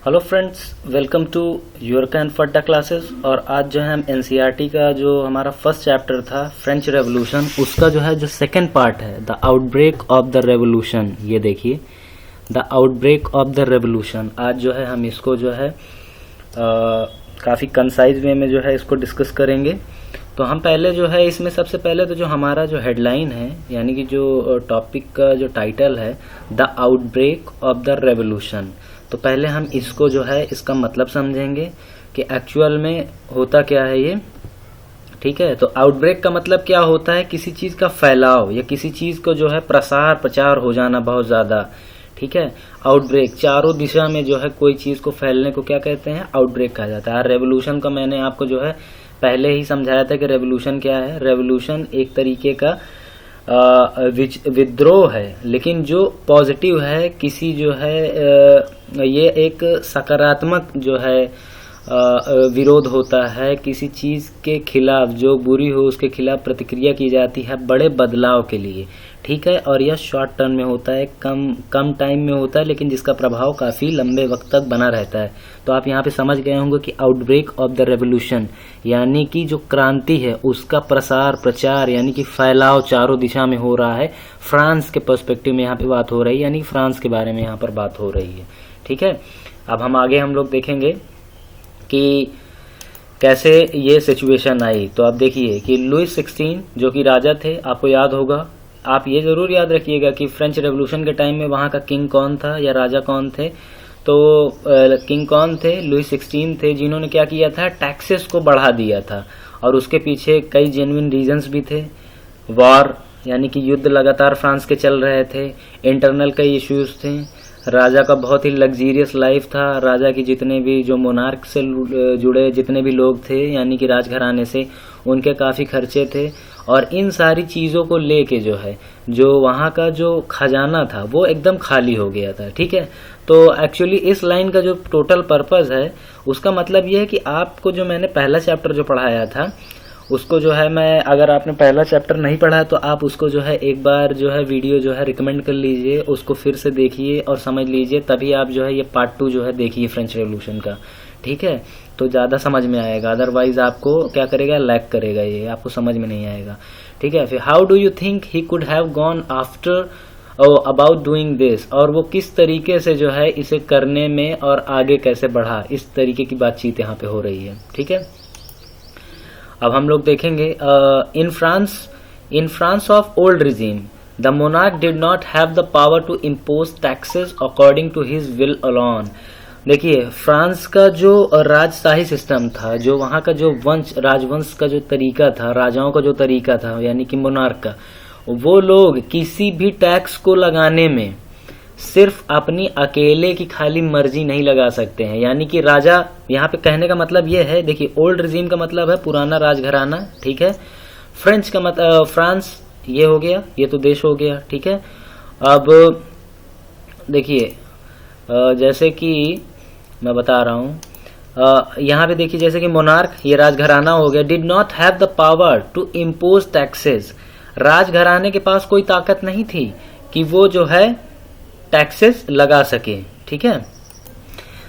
Hello friends, welcome to your कैन फड्डा classes. और आज जो है हम एनसीईआरटी का जो हमारा फर्स्ट चैप्टर था फ्रेंच रेवोल्यूशन, उसका जो है जो सेकंड पार्ट है the outbreak of the revolution. ये देखिए the outbreak of the revolution. आज जो है हम इसको जो है काफ़ी कंसाइज वे में जो है इसको डिस्कस करेंगे। तो हम पहले जो है इसमें सबसे पहले तो जो हमारा जो हेडलाइन है यानी कि जो टॉपिक का जो टाइटल है the outbreak of the revolution, तो पहले हम इसको जो है इसका मतलब समझेंगे कि एक्चुअल में होता क्या है ये। ठीक है, तो आउटब्रेक का मतलब क्या होता है? किसी चीज का फैलाव या किसी चीज को जो है प्रसार प्रचार हो जाना बहुत ज्यादा। ठीक है, आउटब्रेक चारों दिशा में जो है कोई चीज को फैलने को क्या कहते हैं? आउटब्रेक कहा जाता है। रेवोल्यूशन का मैंने आपको जो है पहले ही समझाया था कि रेवोल्यूशन क्या है। रेवोल्यूशन एक तरीके का विद्रोह है, लेकिन जो पॉजिटिव है किसी जो है ये एक सकारात्मक जो है विरोध होता है। किसी चीज के खिलाफ जो बुरी हो उसके खिलाफ प्रतिक्रिया की जाती है बड़े बदलाव के लिए। ठीक है, और यह शॉर्ट टर्म में होता है, कम टाइम में होता है, लेकिन जिसका प्रभाव काफी लंबे वक्त तक बना रहता है। तो आप यहाँ पे समझ गए होंगे कि आउटब्रेक ऑफ द रेवोल्यूशन यानी कि जो क्रांति है उसका प्रसार प्रचार यानी कि फैलाव चारों दिशा में हो रहा है। फ्रांस के पर्सपेक्टिव में यहाँ पे बात हो रही है, यानी फ्रांस के बारे में यहाँ पर बात हो रही है। ठीक है, अब हम लोग देखेंगे कि कैसे ये सिचुएशन आई। तो आप देखिए कि लुई 16 जो कि राजा थे, आपको याद होगा, आप ये जरूर याद रखिएगा कि फ्रेंच रेवोल्यूशन के टाइम में वहां का किंग कौन था या राजा कौन थे। तो किंग कौन थे? लुई 16 थे, जिन्होंने क्या किया था? टैक्सेस को बढ़ा दिया था। और उसके पीछे कई जेन्युइन रीजंस भी थे। वॉर यानी कि युद्ध लगातार फ्रांस के चल रहे थे, इंटरनल कई इश्यूज थे, राजा का बहुत ही लग्जीरियस लाइफ था। राजा की जितने भी जो मोनार्क से जुड़े जितने भी लोग थे यानी कि राजघराने से, उनके काफी खर्चे थे। और इन सारी चीजों को लेके जो है जो वहां का जो खजाना था वो एकदम खाली हो गया था। ठीक है, तो एक्चुअली इस लाइन का जो टोटल पर्पस है उसका मतलब ये है कि आपको जो मैंने पहला चैप्टर जो पढ़ाया था उसको जो है मैं, अगर आपने पहला चैप्टर नहीं पढ़ा है तो आप उसको जो है एक बार जो है वीडियो जो है रिकमेंड कर लीजिए, उसको फिर से देखिए और समझ लीजिए, तभी आप जो है ये पार्ट 2 जो है देखिए फ्रेंच रेवोल्यूशन का। ठीक है, तो ज्यादा समझ में आएगा, अदरवाइज आपको क्या करेगा? लैग करेगा, ये आपको समझ में नहीं आएगा। ठीक है, फिर how do you think he could have gone after about doing this, और वो किस तरीके से जो है इसे करने में और आगे कैसे बढ़ा, इस तरीके की बातचीत यहाँ पे हो रही है। ठीक है, अब हम लोग देखेंगे in France of old regime the monarch did not have the power to impose taxes according to his will alone. देखिए, फ्रांस का जो राजशाही सिस्टम था, जो वहां का जो राजवंश का जो तरीका था, राजाओं का जो तरीका था यानी कि मोनार्क का, वो लोग किसी भी टैक्स को लगाने में सिर्फ अपनी अकेले की खाली मर्जी नहीं लगा सकते हैं। यानी कि राजा, यहाँ पे कहने का मतलब ये है, देखिए ओल्ड रिजीम का मतलब है पुराना राजघराना। ठीक है, फ्रेंच का मतलब फ्रांस ये हो गया, ये तो देश हो गया। ठीक है, अब देखिए जैसे कि मैं बता रहा हूं यहाँ पे देखिए, जैसे कि मोनार्क ये राजघराना हो गया, did not have the power to impose taxes. राजघराने के पास कोई ताकत नहीं थी कि वो जो है टैक्सेस लगा सके। ठीक है,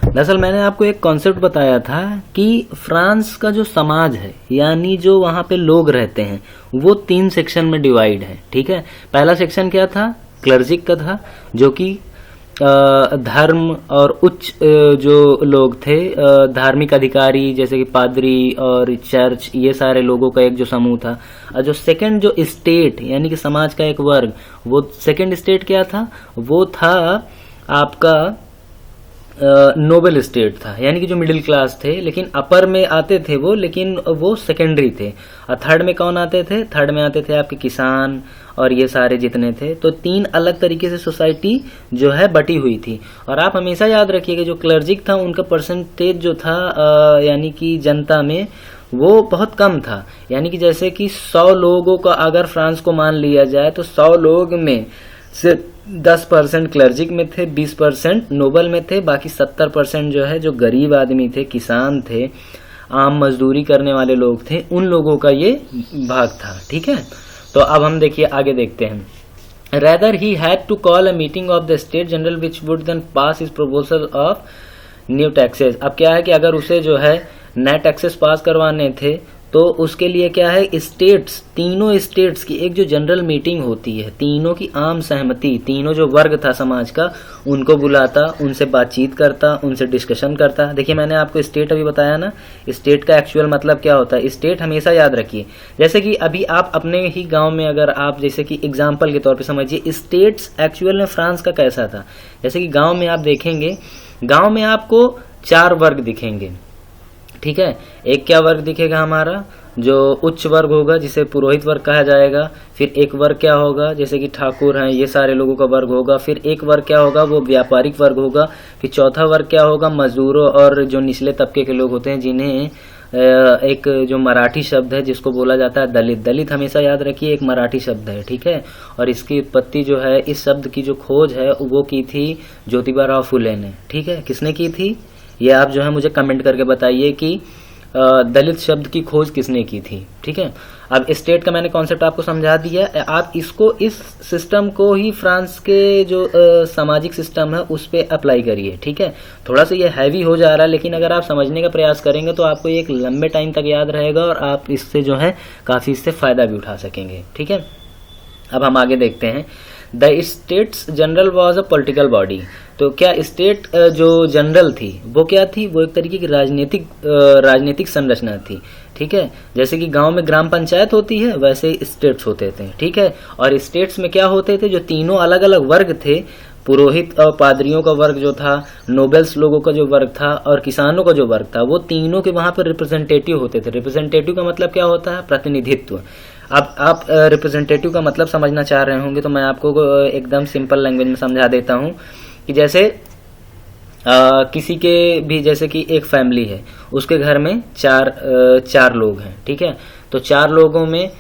दरअसल मैंने आपको एक कॉन्सेप्ट बताया था कि फ्रांस का जो समाज है यानी जो वहां पे लोग रहते हैं वो 3 सेक्शन में डिवाइड है। ठीक है, पहला सेक्शन क्या था? क्लर्जिक का था, जो कि धर्म और उच्च जो लोग थे, धार्मिक अधिकारी जैसे कि पादरी और चर्च, ये सारे लोगों का एक जो समूह था। और जो सेकंड जो स्टेट यानी कि समाज का एक वर्ग, वो सेकंड स्टेट क्या था? वो था आपका नोबल स्टेट था, यानी कि जो मिडिल क्लास थे, लेकिन अपर में आते थे वो, लेकिन वो सेकेंडरी थे। और थर्ड में कौन आते थे? थर्ड में आते थे आपके किसान और ये सारे जितने थे। तो 3 अलग तरीके से सोसाइटी जो है बटी हुई थी। और आप हमेशा याद रखिएगा जो क्लर्जिक था उनका परसेंटेज जो था यानी कि जनता में वो बहुत कम था। यानी कि जैसे कि 100 लोगों का अगर फ्रांस को मान लिया जाए तो 100 लोग में से 10% क्लर्जिक में थे, 20% नोबल में थे, बाकी 70% जो है जो गरीब आदमी थे, किसान थे, आम मजदूरी करने वाले लोग थे, उन लोगों का ये भाग था। ठीक है, तो अब हम देखिए आगे देखते हैं। Rather he had to call a meeting of the state general which would then pass his proposal of new taxes. अब क्या है कि अगर उसे जो है नए टैक्सेस पास करवाने थे तो उसके लिए क्या है, स्टेट्स, तीनों स्टेट्स की एक जो जनरल मीटिंग होती है, तीनों की आम सहमति, तीनों जो वर्ग था समाज का उनको बुलाता, उनसे बातचीत करता, उनसे डिस्कशन करता। देखिए मैंने आपको स्टेट अभी बताया ना, स्टेट का एक्चुअल मतलब क्या होता है। स्टेट हमेशा याद रखिए, जैसे कि अभी आप अपने ही गांव में अगर आप जैसे कि एग्जाम्पल के तौर पर समझिए स्टेट्स एक्चुअल में फ्रांस का कैसा था। जैसे कि गाँव में आप देखेंगे, गाँव में आपको 4 वर्ग दिखेंगे, ठीक है। एक क्या वर्ग दिखेगा हमारा, जो उच्च वर्ग होगा जिसे पुरोहित वर्ग कहा जाएगा। फिर एक वर्ग क्या होगा, जैसे कि ठाकुर हैं, ये सारे लोगों का वर्ग होगा। फिर एक वर्ग क्या होगा, वो व्यापारिक वर्ग होगा। फिर चौथा वर्ग क्या होगा, मजदूरों और जो निचले तबके के लोग होते हैं, जिन्हें एक जो मराठी शब्द है जिसको बोला जाता है दलित। दलित हमेशा याद रखिए एक मराठी शब्द है, ठीक है। और इसकी उत्पत्ति जो है, इस शब्द की जो खोज है वो की थी ज्योतिबा राव फुले ने, ठीक है। किसने की थी, ये आप जो है मुझे कमेंट करके बताइए कि दलित शब्द की खोज किसने की थी, ठीक है। अब स्टेट का मैंने कॉन्सेप्ट आपको समझा दिया। आप इसको, इस सिस्टम को ही फ्रांस के जो सामाजिक सिस्टम है उस पे अप्लाई करिए, ठीक है। थोड़ा सा ये हैवी हो जा रहा है, लेकिन अगर आप समझने का प्रयास करेंगे तो आपको एक लंबे टाइम तक याद रहेगा और आप इससे जो है काफी इससे फायदा भी उठा सकेंगे, ठीक है। अब हम आगे देखते हैं। The states general was a political body. तो क्या स्टेट जो जनरल थी वो क्या थी, वो एक तरीके की राजनीतिक संरचना थी, ठीक है। जैसे कि गांव में ग्राम पंचायत होती है वैसे स्टेट्स होते थे, ठीक है। और स्टेट्स में क्या होते थे, जो तीनों अलग अलग वर्ग थे, पुरोहित और पादरियों का वर्ग जो था, नोबेल्स लोगों का जो वर्ग था और किसानों का जो वर्ग था, वो तीनों के वहां पर रिप्रेजेंटेटिव होते थे। रिप्रेजेंटेटिव का मतलब क्या होता है, प्रतिनिधित्व। अब आप रिप्रेजेंटेटिव का मतलब समझना चाह रहे होंगे तो मैं आपको एकदम सिंपल लैंग्वेज में समझा देता हूं कि जैसे किसी के भी, जैसे कि एक फैमिली है, उसके घर में चार लोग हैं, ठीक है। तो 4 लोगों में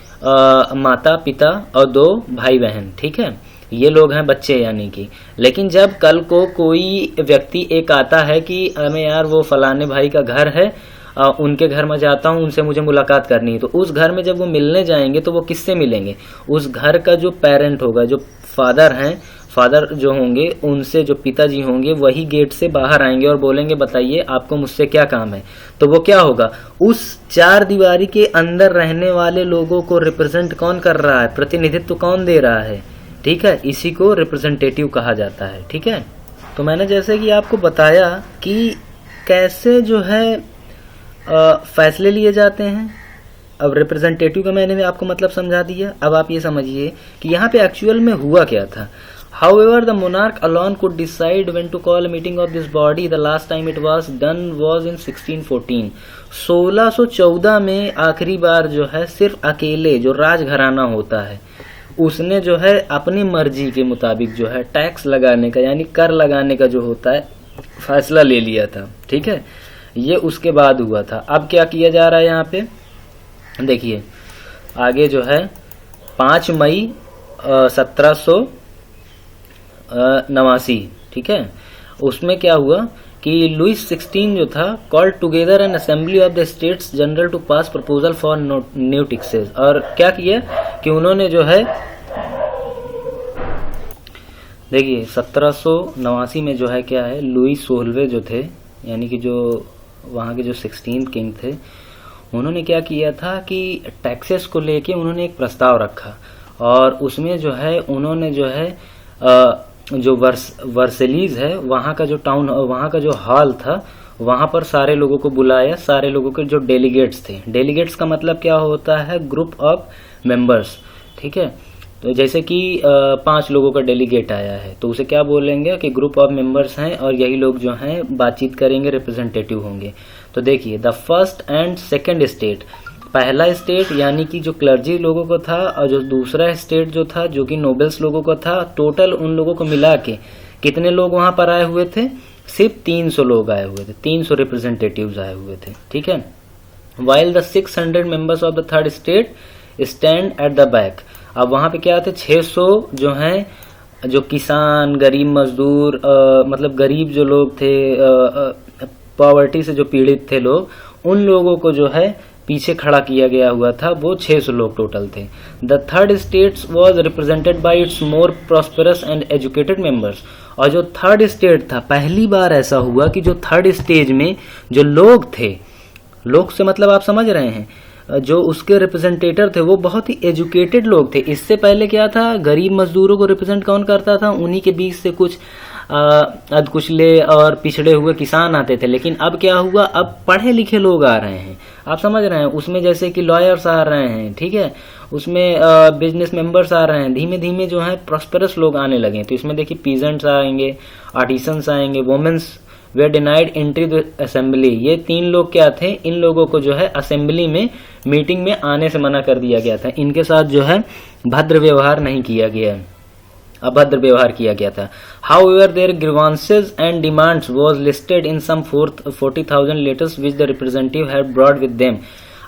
माता पिता और 2 भाई बहन, ठीक है। ये लोग हैं बच्चे यानी कि। लेकिन जब कल को कोई व्यक्ति एक आता है कि हमें यार वो फलाने भाई का घर है, उनके घर में जाता हूँ, उनसे मुझे मुलाकात करनी है, तो उस घर में जब वो मिलने जाएंगे तो वो किससे मिलेंगे, उस घर का जो पेरेंट होगा, जो फादर जो होंगे, उनसे जो पिताजी होंगे वही गेट से बाहर आएंगे और बोलेंगे बताइए आपको मुझसे क्या काम है। तो वो क्या होगा, उस 4 दीवारी के अंदर रहने वाले लोगों को रिप्रेजेंट कौन कर रहा है, प्रतिनिधित्व कौन दे रहा है, ठीक है। इसी को रिप्रेजेंटेटिव कहा जाता है, ठीक है। तो मैंने जैसे कि आपको बताया कि कैसे जो है फैसले लिए जाते हैं। अब रिप्रेजेंटेटिव का मैंने भी आपको मतलब समझा दिया। अब आप ये समझिए कि यहाँ पे एक्चुअल में हुआ क्या था। However, the monarch alone could decide when to call a meeting of this body. The last time it was done was in 1614. 1614 में आखिरी बार जो है सिर्फ अकेले जो राजघराना होता है उसने जो है अपनी मर्जी के मुताबिक जो है टैक्स लगाने का यानी कर लगाने का जो होता है फैसला ले लिया था, ठीक है। ये उसके बाद हुआ था। अब क्या किया जा रहा है यहाँ पे देखिए, आगे जो है 5 मई 1789, ठीक है। उसमें क्या हुआ कि लुइस 16 जो था called together an assembly of the states general to pass proposal for new taxes. और क्या किया कि उन्होंने जो है देखिए 1789 में जो है क्या है, लुइस 16वें जो थे यानी कि जो वहाँ के जो 16 किंग थे, उन्होंने क्या किया था कि टैक्सेस को लेके उन्होंने एक प्रस्ताव रखा और उसमें जो है उन्होंने जो है जो वर्सेलीज है वहाँ का जो टाउन, वहाँ का जो हॉल था, वहाँ पर सारे लोगों को बुलाया, सारे लोगों के जो डेलीगेट्स थे। डेलीगेट्स का मतलब क्या होता है, ग्रुप ऑफ मेंबर्स, ठीक है। तो जैसे कि 5 लोगों का डेलीगेट आया है तो उसे क्या बोलेंगे कि ग्रुप ऑफ मेंबर्स हैं और यही लोग जो हैं बातचीत करेंगे, रिप्रेजेंटेटिव होंगे। तो देखिए the first and second state, पहला स्टेट यानी कि जो क्लर्जी लोगों को था और जो दूसरा स्टेट जो था जो कि नोबेल्स लोगों को था, टोटल उन लोगों को मिला के कितने लोग वहां पर आए हुए थे, सिर्फ 300 लोग आए हुए थे, 300 रिप्रेजेंटेटिव्स आए हुए थे, ठीक है। While the 600 members of the third state stand at the back. अब वहां पे क्या थे, 600 जो हैं जो किसान, गरीब मजदूर, मतलब गरीब जो लोग थे, पॉवर्टी से जो पीड़ित थे लोग, उन लोगों को जो है पीछे खड़ा किया गया हुआ था, वो 600 लोग टोटल थे। The third states was represented by it's more prosperous and educated members. और जो थर्ड स्टेट था, पहली बार ऐसा हुआ कि जो थर्ड स्टेज में जो लोग थे, लोग से मतलब आप समझ रहे हैं, जो उसके रिप्रेजेंटेटर थे वो बहुत ही एजुकेटेड लोग थे। इससे पहले क्या था, गरीब मजदूरों को रिप्रेजेंट कौन करता था, उन्हीं के बीच से कुछ अधकुचले और पिछड़े हुए किसान आते थे। लेकिन अब क्या हुआ, अब पढ़े लिखे लोग आ रहे हैं, आप समझ रहे हैं, उसमें जैसे कि लॉयर्स आ रहे हैं, ठीक है, उसमें बिजनेस मेंबर्स आ रहे हैं, धीमे धीमे जो है प्रॉस्पेरस लोग आने लगे। तो इसमें देखिए पीजेंट्स आएंगे, आर्टिसंस आएंगे, women's they denied entry the assembly. ये 3 लोग क्या थे, इन लोगों को जो है असेंबली में मीटिंग में आने से मना कर दिया गया था। इनके साथ जो है भद्र व्यवहार नहीं किया गया, अभद्र व्यवहार किया गया था। However their grievances and demands was listed in some 40,000 letters which the representative had brought with them.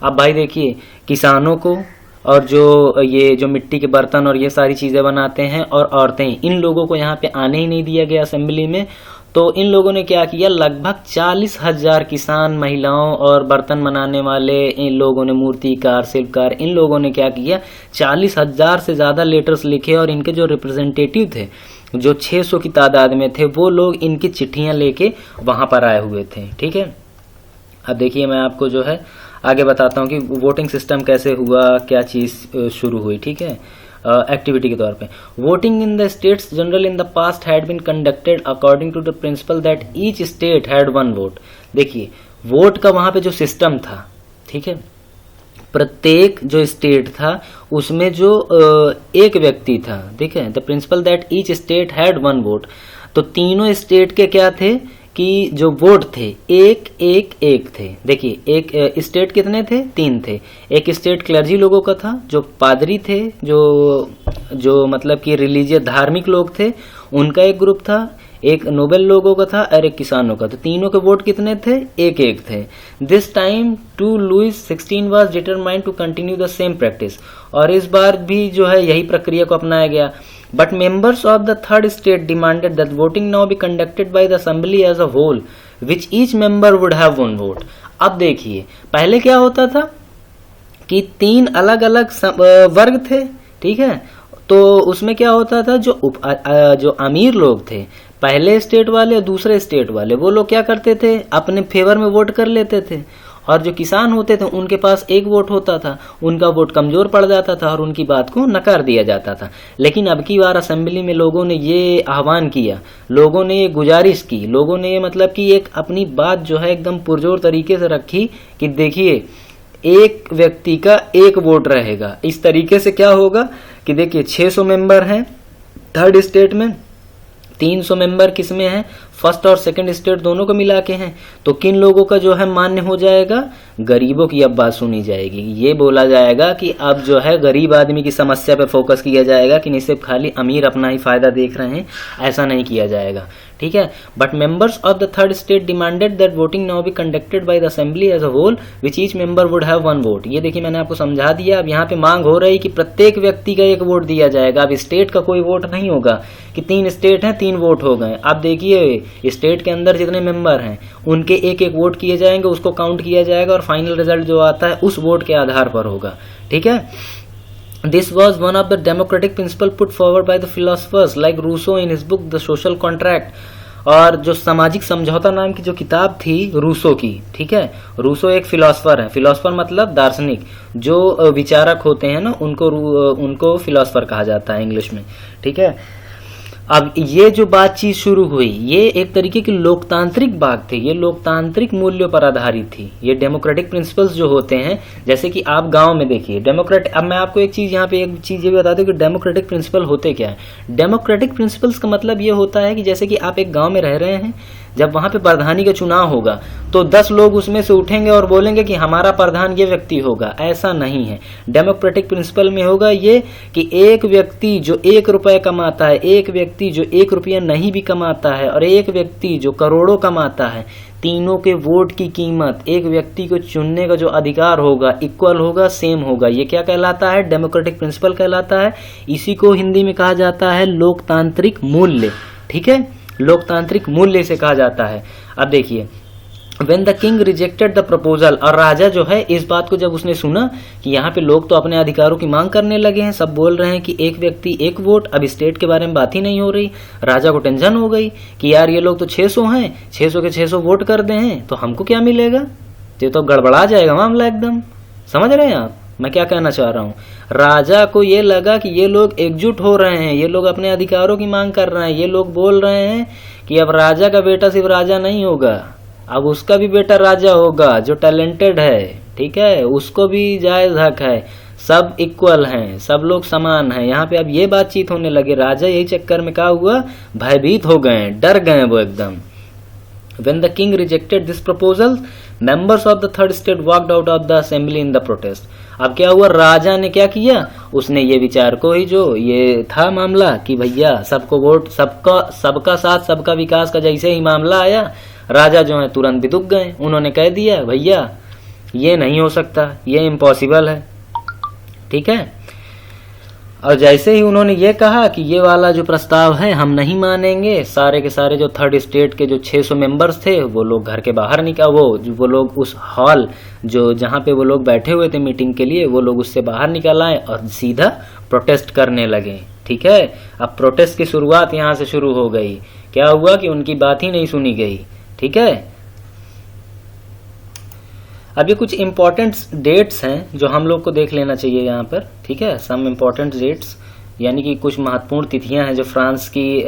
अब भाई देखिए, किसानों को और जो मिट्टी के बर्तन और ये सारी चीजें बनाते हैं और औरतें, इन लोगों को यहाँ पे आने ही नहीं दिया गया असेंबली में। तो इन लोगों ने क्या किया, लगभग 40,000 किसान, महिलाओं और बर्तन बनाने वाले इन लोगों ने, मूर्तिकार, शिल्पकार, इन लोगों ने क्या किया, 40,000 से ज्यादा लेटर्स लिखे और इनके जो रिप्रेजेंटेटिव थे, जो 600 की तादाद में थे, वो लोग इनकी चिट्ठियां लेके वहां पर आए हुए थे। ठीक है, अब देखिए मैं आपको जो है आगे बताता हूँ कि वोटिंग सिस्टम कैसे हुआ, क्या चीज शुरू हुई। ठीक है, एक्टिविटी के तौर पे, voting in the states general in the past had been conducted according to the principle that each state had 1 vote. देखिए वोट का वहां पे जो सिस्टम था, ठीक है, प्रत्येक जो स्टेट था उसमें जो एक व्यक्ति था, ठीक है, the principle that each state had 1 vote. तो तीनों स्टेट के क्या थे कि जो वोट थे एक एक एक थे। देखिए एक स्टेट कितने थे, 3 थे। एक स्टेट क्लर्जी लोगों का था, जो पादरी थे, जो मतलब कि रिलीजियस धार्मिक लोग थे, उनका एक ग्रुप था। एक नोबेल लोगों का था और एक किसानों का। तो तीनों के वोट कितने थे, एक एक थे। This time to Louis 16 was determined to continue the same practice. और इस बार भी जो है यही प्रक्रिया को अपनाया गया। But members of the third state demanded that voting now be conducted by the assembly as a whole, which each member would have 1 vote. अब देखिए पहले क्या होता था कि 3 अलग अलग वर्ग थे, ठीक है, तो उसमें क्या होता था, जो अमीर लोग थे, पहले स्टेट वाले और दूसरे स्टेट वाले, वो लोग क्या करते थे, अपने फेवर में वोट कर लेते थे। और जो किसान होते थे उनके पास एक वोट होता था, उनका वोट कमजोर पड़ जाता था और उनकी बात को नकार दिया जाता था। लेकिन अब की बार असेंबली में लोगों ने ये आह्वान किया, लोगों ने ये गुजारिश की, लोगों ने ये मतलब कि एक अपनी बात जो है एकदम पुरजोर तरीके से रखी कि देखिए एक व्यक्ति का एक वोट रहेगा। इस तरीके से क्या होगा कि देखिए 600 मेंबर हैं थर्ड स्टेट में, 300 मेंबर किसमें हैं, फर्स्ट और सेकंड स्टेट दोनों को मिला के हैं। तो किन लोगों का जो है मान्य हो जाएगा, गरीबों की अब बात सुनी जाएगी। ये बोला जाएगा कि अब जो है गरीब आदमी की समस्या पे फोकस किया जाएगा कि नहीं सिर्फ खाली अमीर अपना ही फायदा देख रहे हैं, ऐसा नहीं किया जाएगा। ठीक है, but members of the third state demanded that voting now be conducted by the assembly as a whole which each member would have 1 vote. ये देखिए मैंने आपको समझा दिया। अब यहाँ पे मांग हो रही कि प्रत्येक व्यक्ति का एक वोट दिया जाएगा। अब स्टेट का कोई वोट नहीं होगा कि 3 स्टेट हैं 3 वोट हो गए। अब देखिए स्टेट के अंदर जितने मेंबर हैं उनके एक एक वोट किए जाएंगे, उसको काउंट किया जाएगा और फाइनल रिजल्ट जो आता है उस वोट के आधार पर होगा। ठीक है, This was one of the democratic principles put forward by the philosophers like Rousseau in his book The Social Contract। और जो सामाजिक समझौता नाम की जो किताब थी रूसो की, ठीक है, रूसो एक फिलोसफर है। फिलोसफर मतलब दार्शनिक, जो विचारक होते हैं ना, उनको फिलोसफर कहा जाता है इंग्लिश में। ठीक है, अब ये जो बातचीत शुरू हुई, ये एक तरीके की लोकतांत्रिक बात थी, ये लोकतांत्रिक मूल्यों पर आधारित थी। ये डेमोक्रेटिक प्रिंसिपल्स जो होते हैं, जैसे कि आप गांव में देखिए डेमोक्रेटिक। अब मैं आपको एक चीज यहाँ पे एक चीज ये बता दूं कि डेमोक्रेटिक प्रिंसिपल होते क्या है। डेमोक्रेटिक प्रिंसिपल्स का मतलब ये होता है कि जैसे कि आप एक गांव में रह रहे हैं, जब वहां पे प्रधानी का चुनाव होगा तो 10 लोग उसमें से उठेंगे और बोलेंगे कि हमारा प्रधान ये व्यक्ति होगा। ऐसा नहीं है। डेमोक्रेटिक प्रिंसिपल में होगा ये कि एक व्यक्ति जो 1 रुपए कमाता है, एक व्यक्ति जो 1 रुपया नहीं भी कमाता है और एक व्यक्ति जो करोड़ों कमाता है, तीनों के वोट की कीमत एक व्यक्ति को चुनने का जो अधिकार होगा इक्वल होगा, सेम होगा। ये क्या कहलाता है, डेमोक्रेटिक प्रिंसिपल कहलाता है। इसी को हिंदी में कहा जाता है लोकतांत्रिक मूल्य। ठीक है, लोकतांत्रिक मूल्य से कहा जाता है। अब देखिए When the king rejected the proposal, और राजा जो है इस बात को जब उसने सुना कि यहाँ पे लोग तो अपने अधिकारों की मांग करने लगे हैं, सब बोल रहे हैं कि एक व्यक्ति एक वोट, अब स्टेट के बारे में बात ही नहीं हो रही, राजा को टेंशन हो गई कि यार ये लोग तो 600 हैं, 600 के 600 वोट कर दे हैं तो हमको क्या मिलेगा, ये तो गड़बड़ा जाएगा मामला एकदम। समझ रहे हैं आप मैं क्या कहना चाह रहा हूँ? राजा को ये लगा कि ये लोग एकजुट हो रहे हैं, ये लोग अपने अधिकारों की मांग कर रहे हैं, ये लोग बोल रहे हैं कि अब राजा का बेटा सिर्फ राजा नहीं होगा, अब उसका भी बेटा राजा होगा जो टैलेंटेड है, ठीक है, उसको भी जायज हक है, सब इक्वल हैं, सब लोग समान हैं। यहाँ पे अब ये बातचीत होने लगे, राजा यही चक्कर में क्या हुआ, भयभीत हो गए, डर गए वो एकदम। When the king rejected this proposal, members of the third state walked out of the assembly in the protest. अब क्या हुआ, राजा ने क्या किया, उसने ये विचार को ही जो ये था मामला कि भैया सबको वोट, सबका साथ सबका विकास का जैसे ही मामला आया, राजा जो है तुरंत बिदुक गए, उन्होंने कह दिया भैया ये नहीं हो सकता, ये इम्पॉसिबल है, ठीक है। और जैसे ही उन्होंने ये कहा कि ये वाला जो प्रस्ताव है हम नहीं मानेंगे, सारे के सारे जो थर्ड स्टेट के जो 600 मेंबर्स थे वो लोग घर के बाहर निकल, वो लोग उस हॉल जो जहाँ पे वो लोग बैठे हुए थे मीटिंग के लिए, वो लोग उससे बाहर निकल आए और सीधा प्रोटेस्ट करने लगे, ठीक है। अब प्रोटेस्ट की शुरुआत यहाँ से शुरू हो गई। क्या हुआ कि उनकी बात ही नहीं सुनी गई, ठीक है। अब ये कुछ इंपॉर्टेंट डेट्स हैं जो हम लोग को देख लेना चाहिए यहाँ पर, ठीक है। सम इंपॉर्टेंट डेट्स यानी कि कुछ महत्वपूर्ण तिथियां हैं जो फ्रांस की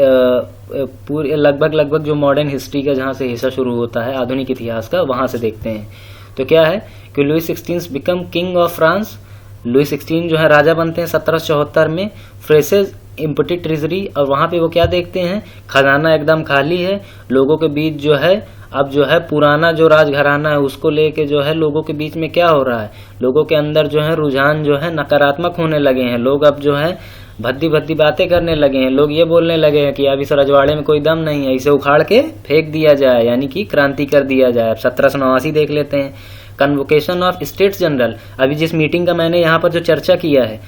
पूरे लगभग जो मॉडर्न हिस्ट्री का जहाँ से हिस्सा शुरू होता है आधुनिक इतिहास का, वहां से देखते हैं। तो क्या है कि Louis 16 become king of France, Louis 16 जो है राजा बनते हैं 1774 में। फ्रेसेज इम्पटी ट्रेजरी, और वहां पे वो क्या देखते हैं, खजाना एकदम खाली है, लोगों के बीच जो है अब जो है पुराना जो राजघराना है उसको लेके जो है लोगों के बीच में क्या हो रहा है, लोगों के अंदर जो है रुझान जो है नकारात्मक होने लगे हैं। लोग अब जो है भद्दी भद्दी बातें करने लगे हैं, लोग ये बोलने लगे हैं कि अब इस रजवाड़े में कोई दम नहीं है, इसे उखाड़ के फेंक दिया जाए, यानी कि क्रांति कर दिया जाए। अब 1789 देख लेते हैं, कन्वोकेशन ऑफ स्टेट्स जनरल। अभी जिस मीटिंग का मैंने यहाँ पर जो चर्चा किया है,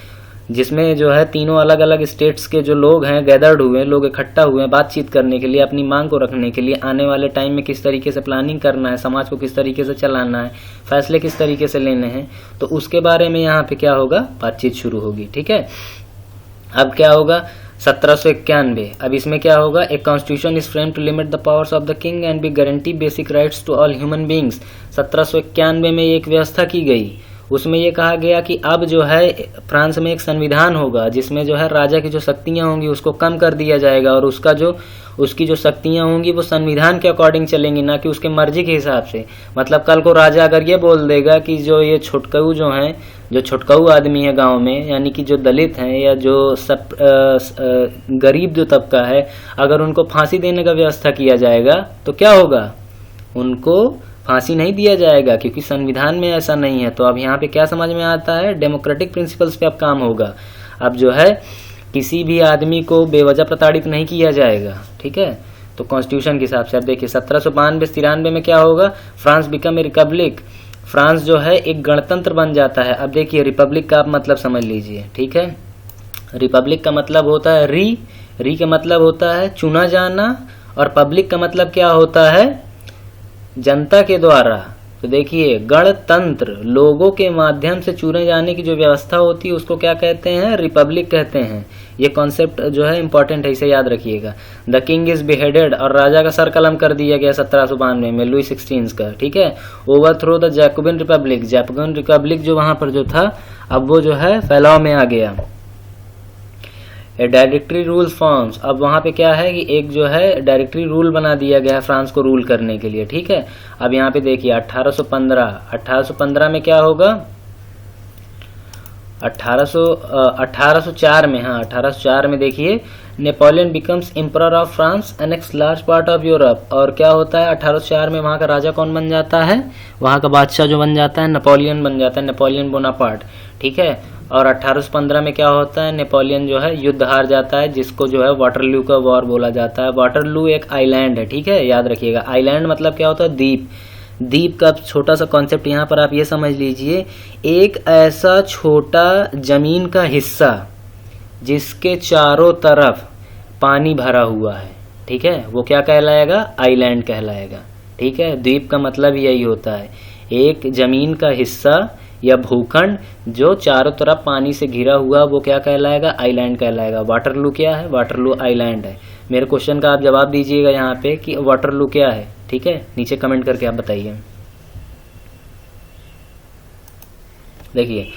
जिसमें जो है तीनों अलग अलग स्टेट्स के जो लोग हैं गैदर्ड हुए, लोग इकट्ठा हुए हैं बातचीत करने के लिए, अपनी मांग को रखने के लिए, आने वाले टाइम में किस तरीके से प्लानिंग करना है, समाज को किस तरीके से चलाना है, फैसले किस तरीके से लेने हैं, तो उसके बारे में यहाँ पे क्या होगा, बातचीत शुरू होगी, ठीक है। अब क्या होगा 1791, अब इसमें क्या होगा, a constitution is frame to limit the powers of the king and be guarantee basic rights to all human beings. 1791 में एक व्यवस्था की गई, उसमें ये कहा गया कि अब जो है फ्रांस में एक संविधान होगा जिसमें जो है राजा की जो शक्तियां होंगी उसको कम कर दिया जाएगा, और उसकी जो शक्तियां होंगी वो संविधान के अकॉर्डिंग चलेंगी, ना कि उसके मर्जी के हिसाब से। मतलब कल को राजा अगर ये बोल देगा कि जो ये छुटकऊ जो हैं, जो छुटकऊ आदमी है गांव में, यानी कि जो दलित हैं या जो गरीब जो तबका है, अगर उनको फांसी देने का व्यवस्था किया जाएगा तो क्या होगा, उनको फांसी नहीं दिया जाएगा, क्योंकि संविधान में ऐसा नहीं है। तो अब यहाँ पे क्या समझ में आता है, डेमोक्रेटिक प्रिंसिपल्स पे अब काम होगा। अब जो है किसी भी आदमी को बेवजह प्रताड़ित नहीं किया जाएगा, ठीक है। तो कॉन्स्टिट्यूशन के हिसाब से अब देखिए 1792-93 में क्या होगा, France become a Republic, France जो है एक गणतंत्र बन जाता है। अब देखिए रिपब्लिक का आप मतलब समझ लीजिए, ठीक है। रिपब्लिक का मतलब होता है री का मतलब होता है चुना जाना, और पब्लिक का मतलब क्या होता है, जनता के द्वारा। तो देखिए गणतंत्र, लोगों के माध्यम से चुने जाने की जो व्यवस्था होती है उसको क्या कहते हैं, रिपब्लिक कहते हैं। ये कॉन्सेप्ट जो है इंपॉर्टेंट है, इसे याद रखिएगा। द किंग इज बिहेडेड, और राजा का सर कलम कर दिया गया 1792 में लुई 16 का, ठीक है। Overthrow the Jacobian Republic, Jacobian Republic जो वहां पर जो था अब वो जो है फैलाव में आ गया। ए डायरेक्टरी रूल फॉर्म्स, अब वहां पे क्या है कि एक जो है डायरेक्टरी रूल बना दिया गया है फ्रांस को रूल करने के लिए, ठीक है। अब यहाँ पे देखिए 1815 में क्या होगा, 1804 में, हाँ 1804 में देखिए Napoleon becomes emperor of France annex large part of Europe. और क्या होता है 1804 में वहां का राजा कौन बन जाता है, वहां का बादशाह जो बन जाता है नेपोलियन बन जाता है, नेपोलियन बोनापार्ट, ठीक है। और 1815 में क्या होता है, नेपोलियन जो है युद्ध हार जाता है, जिसको जो है वाटरलू का वॉर बोला जाता है। वाटरलू एक आइलैंड है, ठीक है, याद रखिएगा। आइलैंड मतलब क्या होता है, द्वीप। द्वीप का छोटा सा कॉन्सेप्ट यहाँ पर आप ये समझ लीजिए, एक ऐसा छोटा जमीन का हिस्सा जिसके चारों तरफ पानी भरा हुआ है, ठीक है, वो क्या कहलाएगा, आइलैंड कहलाएगा, ठीक है, द्वीप का मतलब यही होता है, एक जमीन का हिस्सा या भूखंड जो चारों तरफ पानी से घिरा हुआ, वो क्या कहलाएगा, आइलैंड कहलाएगा। वाटरलू क्या है, वाटरलू आइलैंड है। मेरे क्वेश्चन का आप जवाब दीजिएगा यहाँ पे कि वाटरलू क्या है, ठीक है, नीचे कमेंट करके आप बताइए। देखिए,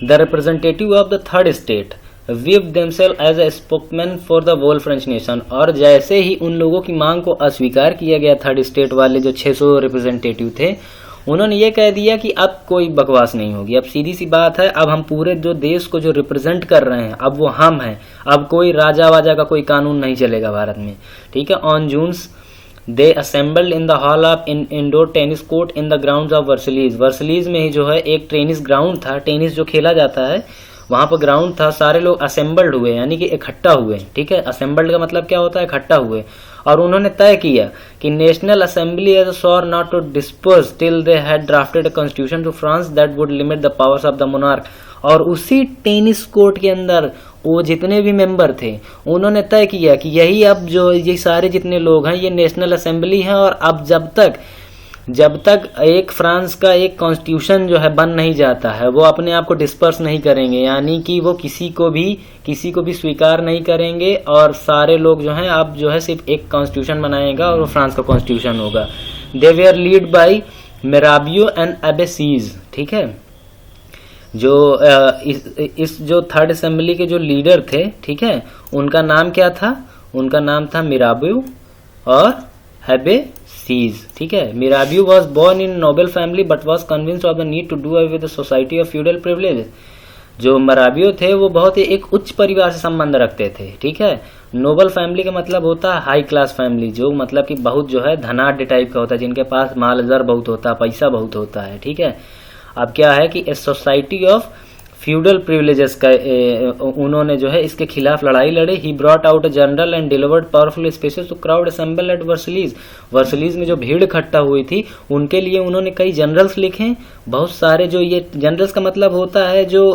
the representative of the third state viewed themselves as a spokesman for the whole French nation. और जैसे ही उन लोगों की मांग को अस्वीकार किया गया, थर्ड स्टेट वाले जो 600 रिप्रेजेंटेटिव थे, उन्होंने ये कह दिया कि अब कोई बकवास नहीं होगी, अब सीधी सी बात है, अब हम पूरे जो देश को जो रिप्रेजेंट कर रहे हैं अब वो हम हैं, अब कोई राजा वाजा का कोई कानून नहीं चलेगा भारत में, ठीक है। On June's they assembled in the hall of indoor tennis court in the grounds of Versailles. Versailles में ही जो है एक टेनिस ग्राउंड था, टेनिस जो खेला जाता है वहां पर ग्राउंड था, सारे लोग असेंबल्ड हुए यानी कि इकट्ठा हुए, ठीक है। असेंबल्ड का मतलब क्या होता है, इकट्ठा हुए, और उन्होंने तय किया कि national assembly as a swore not to disperse till they had drafted a constitution to France that would limit the powers of the monarch. और उसी टेनिस कोर्ट के अंदर वो जितने भी मेंबर थे उन्होंने तय किया कि यही अब जो ये सारे जितने लोग हैं ये नेशनल असेंबली है, और अब जब तक एक फ्रांस का एक कॉन्स्टिट्यूशन जो है बन नहीं जाता है वो अपने आप को डिस्पर्स नहीं करेंगे, यानी कि वो किसी को भी स्वीकार नहीं करेंगे, और सारे लोग जो हैं अब जो है सिर्फ एक कॉन्स्टिट्यूशन बनाएगा और वो फ्रांस का कॉन्स्टिट्यूशन होगा। They were led by Mirabeau and Abbé Sieyès, ठीक है। जो इस जो थर्ड असेंबली के जो लीडर थे, ठीक है, उनका नाम क्या था, उनका नाम था मिराबियो और अबेसीज, ठीक है। Mirabeau was born in noble family but was convinced of the need to do away with the society of feudal privilege. जो मराबियो थे वो बहुत ही एक उच्च परिवार से संबंध रखते थे, ठीक है। नोबल फैमिली का मतलब होता है हाई क्लास फैमिली, जो मतलब कि बहुत जो है धनाढ़ टाइप का होता है, जिनके पास माल जर बहुत होता है, पैसा बहुत होता है, ठीक है। अब क्या है कि सोसाइटी ऑफ फ्यूडल प्रिविलेजेस का उन्होंने जो है इसके खिलाफ लड़ाई लड़ी। He brought out a journal and delivered powerful speeches to crowd assembled at Versailles. Versailles में जो भीड़ इकट्ठा हुई थी उनके लिए उन्होंने कई जनरल्स लिखे, बहुत सारे। जो ये जनरल्स का मतलब होता है जो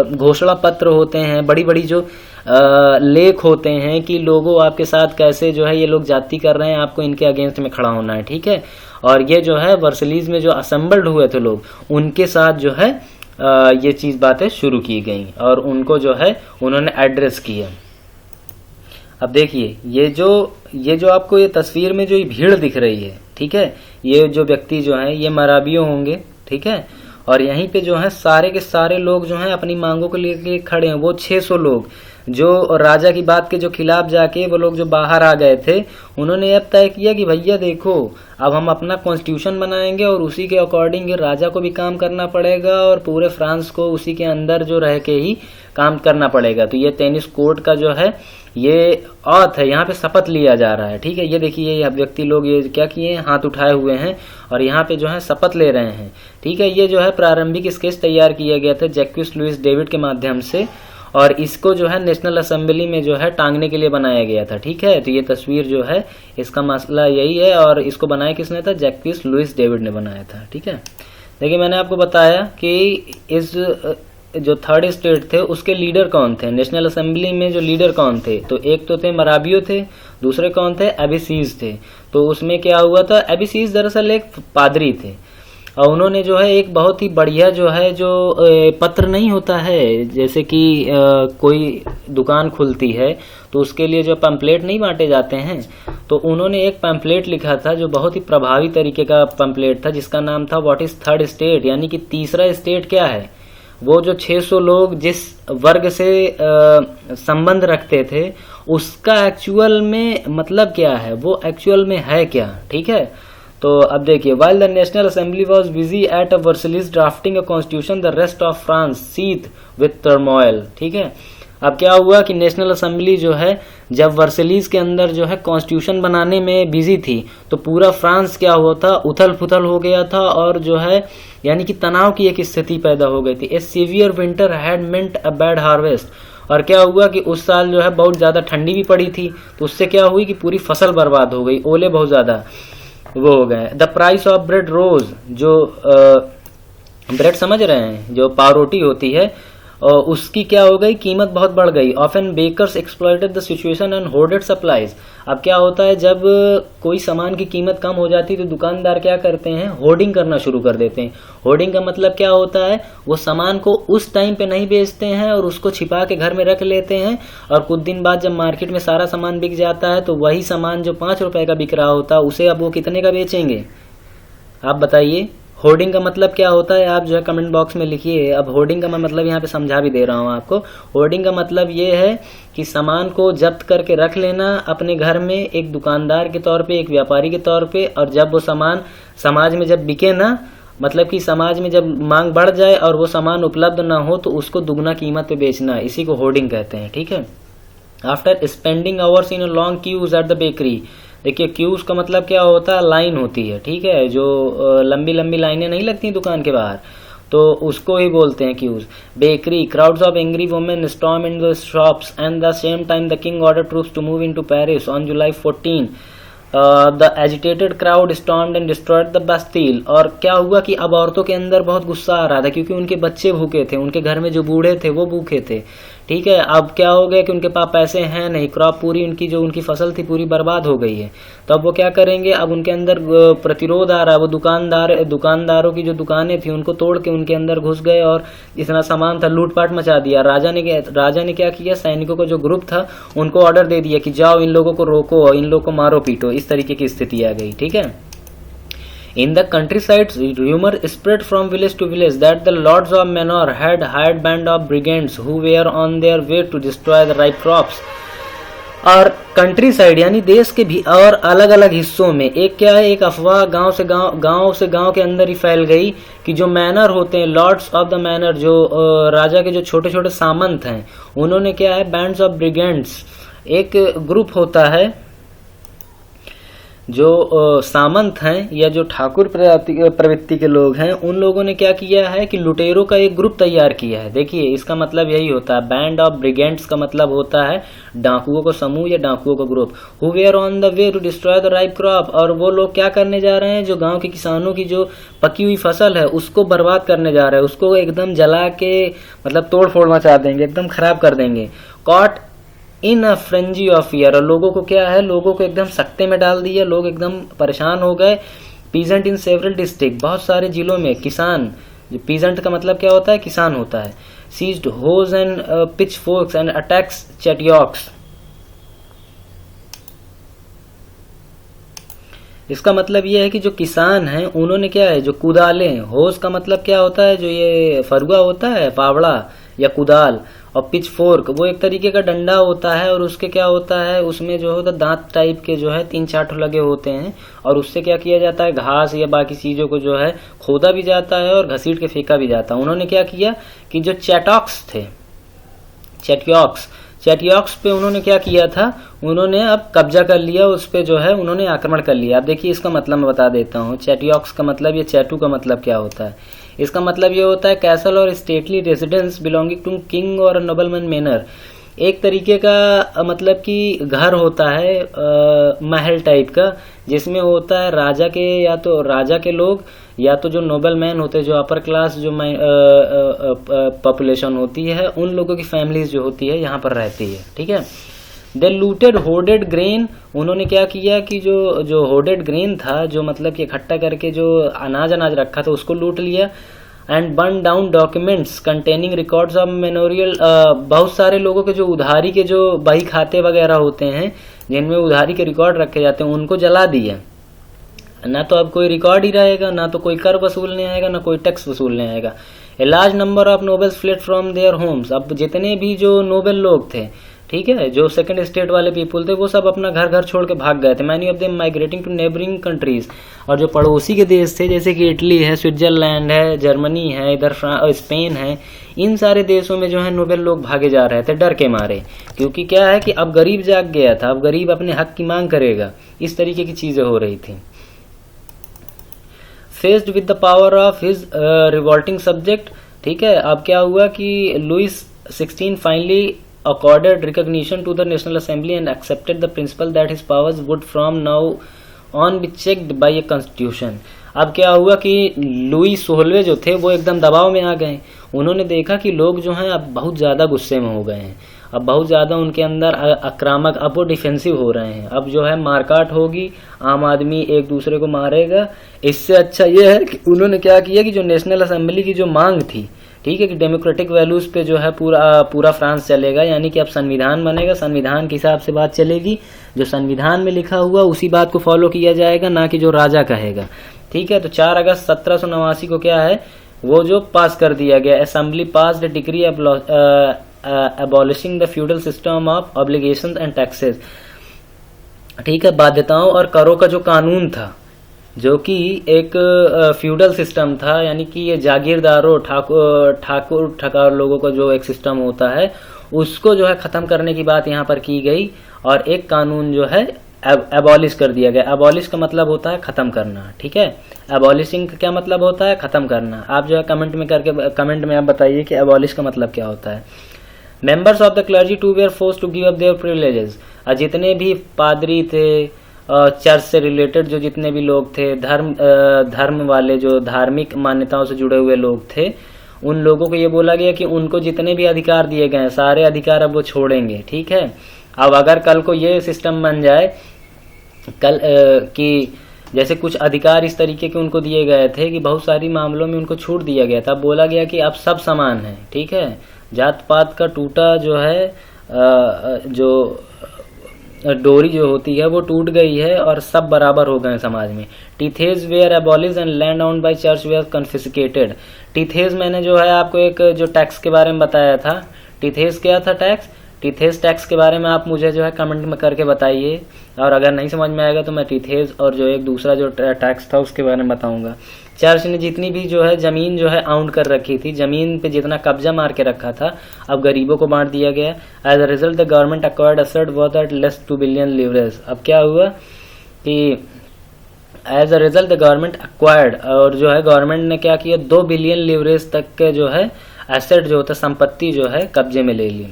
घोषणा पत्र होते हैं, बड़ी बड़ी जो लेख होते हैं कि लोगों आपके साथ कैसे जो है ये लोग जाति कर रहे हैं, आपको इनके अगेंस्ट में खड़ा होना है, ठीक है। और ये जो है वर्सलीज में जो असेंबल्ड हुए थे लोग, उनके साथ जो है ये चीज बातें शुरू की गई और उनको जो है उन्होंने एड्रेस किया। अब देखिए ये जो आपको ये तस्वीर में जो ये भीड़ दिख रही है, ठीक है, ये जो व्यक्ति जो है ये मराबियो होंगे, ठीक है। और यहीं पे जो है सारे के सारे लोग जो हैं अपनी मांगों को लेके खड़े हैं। वो 600 लोग जो राजा की बात के जो खिलाफ जाके वो लोग जो बाहर आ गए थे, उन्होंने अब तय किया कि भैया देखो अब हम अपना कॉन्स्टिट्यूशन बनाएंगे और उसी के अकॉर्डिंग राजा को भी काम करना पड़ेगा और पूरे फ्रांस को उसी के अंदर जो रह के ही काम करना पड़ेगा। तो ये टेनिस कोर्ट का जो है ये औथ है, यहाँ पे शपथ लिया जा रहा है, ठीक है। ये देखिए ये व्यक्ति लोग ये क्या किए हैं, हाथ उठाए हुए हैं और यहाँ पे जो है शपथ ले रहे हैं, ठीक है। ये जो है प्रारंभिक स्केच तैयार किया गया था जैक्विस लुइस डेविड के माध्यम से और इसको जो है नेशनल असेंबली में जो है टांगने के लिए बनाया गया था, ठीक है। तो ये तस्वीर जो है इसका मसला यही है और इसको बनाया किसने था, जैक्विस लुइस डेविड ने बनाया था, ठीक है। देखिए मैंने आपको बताया कि इस जो थर्ड स्टेट थे उसके लीडर कौन थे, नेशनल असेंबली में जो लीडर कौन थे, तो एक तो थे मराबियो थे, दूसरे कौन थे, अबेसीज थे। तो उसमें क्या हुआ था, अबेसीज दरअसल एक पादरी थे और उन्होंने जो है एक बहुत ही बढ़िया जो है जो पत्र नहीं होता है, जैसे कि कोई दुकान खुलती है तो उसके लिए जो पैम्पलेट नहीं बांटे जाते हैं, तो उन्होंने एक पैम्पलेट लिखा था जो बहुत ही प्रभावी तरीके का पैम्पलेट था जिसका नाम था व्हाट इज थर्ड स्टेट, यानी कि तीसरा स्टेट क्या है। वो जो 600 लोग जिस वर्ग से संबंध रखते थे उसका एक्चुअल में मतलब क्या है, वो एक्चुअल में है क्या, ठीक है। तो अब देखिए, while the National Assembly was busy at Versailles drafting a constitution, the rest of France seethed with turmoil, ठीक है। अब क्या हुआ कि नेशनल असेंबली जो है जब वर्सलीज के अंदर जो है कॉन्स्टिट्यूशन बनाने में बिजी थी तो पूरा फ्रांस क्या हुआ था, उथल पुथल हो गया था और जो है यानी कि तनाव की एक स्थिति पैदा हो गई थी। ए severe winter had meant a bad harvest. और क्या हुआ कि उस साल जो है बहुत ज्यादा ठंडी भी पड़ी थी तो उससे क्या हुई कि पूरी फसल बर्बाद हो गई, ओले बहुत ज्यादा वो हो गए। द प्राइस ऑफ ब्रेड रोज, जो ब्रेड समझ रहे हैं, जो पाव रोटी होती है, उसकी क्या हो गई, कीमत बहुत बढ़ गई। Often bakers exploited the situation and hoarded supplies. अब क्या होता है, जब कोई सामान की कीमत कम हो जाती है तो दुकानदार क्या करते हैं, होर्डिंग करना शुरू कर देते हैं। होर्डिंग का मतलब क्या होता है, वो सामान को उस टाइम पे नहीं बेचते हैं और उसको छिपा के घर में रख लेते हैं, और कुछ दिन बाद जब मार्केट में सारा सामान बिक जाता है तो वही सामान जो 5 रुपए का बिक रहा होता है उसे अब वो कितने का बेचेंगे, आप बताइए। होर्डिंग का मतलब क्या होता है, आप जो है कमेंट बॉक्स में लिखिए। अब होर्डिंग का मैं मतलब यहाँ पे समझा भी दे रहा हूँ आपको। होर्डिंग का मतलब ये है कि सामान को जब्त करके रख लेना अपने घर में, एक दुकानदार के तौर पे, एक व्यापारी के तौर पे, और जब वो सामान समाज में जब बिके ना, मतलब कि समाज में जब मांग बढ़ जाए और वो सामान उपलब्ध ना हो तो उसको दुगना कीमत पे बेचना, इसी को होर्डिंग कहते हैं, ठीक है। After spending hours in long queues at the bakery. देखिए क्यूज का मतलब क्या होता है, लाइन होती है, ठीक है, जो लंबी लंबी लाइनें नहीं लगती दुकान के बाहर, तो उसको ही बोलते हैं queues. Bakery, crowds of angry women storm in the shops and the same time the king order troops to move into Paris on July 14। The agitated crowd stormed and destroyed the Bastille. और क्या हुआ कि अब औरतों के अंदर बहुत गुस्सा आ रहा था, क्योंकि उनके बच्चे भूखे थे, उनके घर में जो बूढ़े थे वो भूखे थे, ठीक है। अब क्या हो गया कि उनके पास पैसे हैं नहीं, क्रॉप पूरी उनकी जो उनकी फसल थी पूरी बर्बाद हो गई है, तो अब वो क्या करेंगे, अब उनके अंदर प्रतिरोध आ रहा है। वो दुकानदारों की जो दुकानें थी उनको तोड़ के उनके अंदर घुस गए और इतना सामान था लूटपाट मचा दिया। राजा ने क्या किया, सैनिकों का जो ग्रुप था उनको ऑर्डर दे दिया कि जाओ इन लोगों को रोको और इन लोगों को मारो पीटो, इस तरीके की स्थिति आ गई, ठीक है। In the countryside, rumor spread from village to village that the lords of Manor had hired band of brigands who were on their way to destroy the ripe crops. और कंट्री साइड यानी देश के भी और अलग अलग हिस्सों में एक क्या है, एक अफवाह गांव से गांव के अंदर ही फैल गई कि जो मैनर होते हैं, लॉर्ड्स ऑफ द मैनर, जो राजा के जो छोटे छोटे सामंत हैं, उन्होंने क्या है, बैंड्स ऑफ ब्रिगेंड्स, एक ग्रुप होता है जो सामंत हैं या जो ठाकुर प्रवृत्ति के लोग हैं, उन लोगों ने क्या किया है कि लुटेरों का एक ग्रुप तैयार किया है। देखिए इसका मतलब यही होता है, बैंड ऑफ ब्रिगेंड्स का मतलब होता है डाकुओं का समूह या डाकुओं का group. Who were on the way to destroy the ripe crop. और वो लोग क्या करने जा रहे हैं, जो गांव के किसानों की जो पकी हुई फसल है उसको बर्बाद करने जा रहे हैं, उसको एकदम जला के मतलब तोड़ फोड़ मचा देंगे, एकदम खराब कर देंगे। Caught in a frenzy of fear. और लोगों को क्या है, लोगों को एकदम सकते में डाल दिया, लोग एकदम परेशान हो गए। पीजेंट इन सेवरल डिस्ट्रिक्ट, बहुत सारे जिलों में किसान, पीजेंट का मतलब क्या होता है, किसान होता है। Seized hoes and pitchforks and attacks châteaux. इसका मतलब यह है कि जो किसान हैं उन्होंने क्या है, जो कुदाले, होज का मतलब क्या होता है, जो ये फरुआ होता है, फावड़ा या कुदाल, और पिच फोर्क वो एक तरीके का डंडा होता है, और उसके क्या होता है, उसमें जो होता है दांत टाइप के जो है 3-4 लगे होते हैं, और उससे क्या किया जाता है, घास या बाकी चीजों को जो है खोदा भी जाता है और घसीट के फेंका भी जाता है। उन्होंने क्या किया कि जो चैटॉक्स थे, चैटियॉक्स पे उन्होंने क्या किया था, उन्होंने अब कब्जा कर लिया, उस पे जो है उन्होंने आक्रमण कर लिया। अब देखिए इसका मतलब मैं बता देता हूँ, चैटियॉक्स का मतलब, ये चैटू का मतलब क्या होता है। इसका मतलब ये होता है कैसल और stately residence belonging to king और नोबलमैन मैनर। एक तरीके का मतलब कि घर होता है महल टाइप का, जिसमें होता है राजा के, या तो राजा के लोग, या तो जो नोबल मैन होते हैं, जो अपर क्लास जो पॉपुलेशन होती है, उन लोगों की फैमिलीज जो होती है यहाँ पर रहती है, ठीक है। दे लूटेड होर्डेड ग्रेन। उन्होंने क्या किया कि जो होर्डेड ग्रेन था, जो मतलब कि इकट्ठा करके जो अनाज रखा था उसको लूट लिया। And burn down documents containing records of memorial. बहुत सारे लोगों के जो उधारी के जो बही खाते वगैरह होते हैं, जिनमें उधारी के रिकॉर्ड रखे जाते हैं, उनको जला दिया। ना तो अब कोई रिकॉर्ड ही रहेगा, ना तो कोई कर वसूलने आएगा, ना कोई टैक्स वसूलने आएगा। A large number of nobles fled from their homes. अब जितने भी जो नोबल लोग थे, ठीक है, जो सेकंड स्टेट वाले पीपुल थे, वो सब अपना घर घर छोड़ के भाग गए थे। Many of them migrating to neighbouring countries. और जो पड़ोसी के देश थे, जैसे कि इटली है, स्विट्जरलैंड है, जर्मनी है, इधर स्पेन है, इन सारे देशों में जो है नोबेल लोग भागे जा रहे थे डर के मारे, क्योंकि क्या है कि अब गरीब जाग गया था, अब गरीब अपने हक की मांग करेगा, इस तरीके की चीजें हो रही थी। Faced with the power of his revolting subject, ठीक है। अब क्या हुआ कि Louis 16 finally accorded recognition to the National Assembly and accepted the principle that his powers would from now on be checked by a constitution. अब क्या हुआ कि लुई 16वें जो थे वो एकदम दबाव में आ गए। उन्होंने देखा कि लोग जो हैं अब बहुत ज़्यादा गुस्से में हो गए हैं, अब बहुत ज़्यादा उनके अंदर आक्रामक, अब वो डिफेंसिव हो रहे हैं, अब जो है मारकाट होगी, आम आदमी एक दूसरे को मारेगा। इससे अच्छा ये है कि उन्होंने क्या किया कि जो नेशनल असेंबली की जो मांग थी, ठीक है, कि डेमोक्रेटिक वैल्यूज पे जो है पूरा फ्रांस चलेगा, यानी कि अब संविधान बनेगा, संविधान के हिसाब से बात चलेगी, जो संविधान में लिखा हुआ उसी बात को फॉलो किया जाएगा, ना कि जो राजा कहेगा। ठीक है, तो 4 अगस्त 1789 को क्या है वो जो पास कर दिया गया, assembly pass the decree abolishing the feudal system of obligations and taxes. ठीक है, बाध्यताओं और करों का जो कानून था, जो कि एक फ्यूडल सिस्टम था, यानी कि ये जागीरदारों, ठाकुर ठकार लोगों का जो एक सिस्टम होता है, उसको जो है खत्म करने की बात यहाँ पर की गई, और एक कानून जो है एबॉलिश कर दिया गया। एबॉलिश का मतलब होता है खत्म करना। ठीक है, एबॉलिशिंग का क्या मतलब होता है? खत्म करना। आप जो है कमेंट में आप बताइए कि एबॉलिश का मतलब क्या होता है। Members of the clergy too were force to give up their privileges. जितने भी पादरी थे, चर्च से रिलेटेड जो जितने भी लोग थे, धर्म वाले जो धार्मिक मान्यताओं से जुड़े हुए लोग थे, उन लोगों को ये बोला गया कि उनको जितने भी अधिकार दिए गए हैं सारे अधिकार अब वो छोड़ेंगे। ठीक है, अब अगर कल को ये सिस्टम बन जाए कि जैसे कुछ अधिकार इस तरीके के उनको दिए गए थे कि बहुत सारी मामलों में उनको छूट दिया गया था, बोला गया कि अब सब समान है। ठीक है, जात पात का टूटा जो है जो डोरी जो होती है वो टूट गई है और सब बराबर हो गए समाज में। Tithes were abolish and land owned by church were confiscated. Tithes मैंने जो है आपको एक जो टैक्स के बारे में बताया था। टीथेज क्या था टैक्स? टीथेज टैक्स के बारे में आप मुझे जो है कमेंट में करके बताइए, और अगर नहीं समझ में आएगा तो मैं टीथेज और जो एक दूसरा जो टैक्स था उसके बारे में बताऊंगा। चर्च ने जितनी भी जो है जमीन जो है आउंड कर रखी थी, जमीन पे जितना कब्जा मार के रखा था, अब गरीबों को बांट दिया गया। As a result the government acquired asset worth at less 2 billion leverage. अब क्या हुआ कि as a result the government acquired, और जो है गवर्नमेंट ने क्या किया, 2 बिलियन लीवरेज तक के जो है एसेट जो होता संपत्ति जो है कब्जे में ले ली।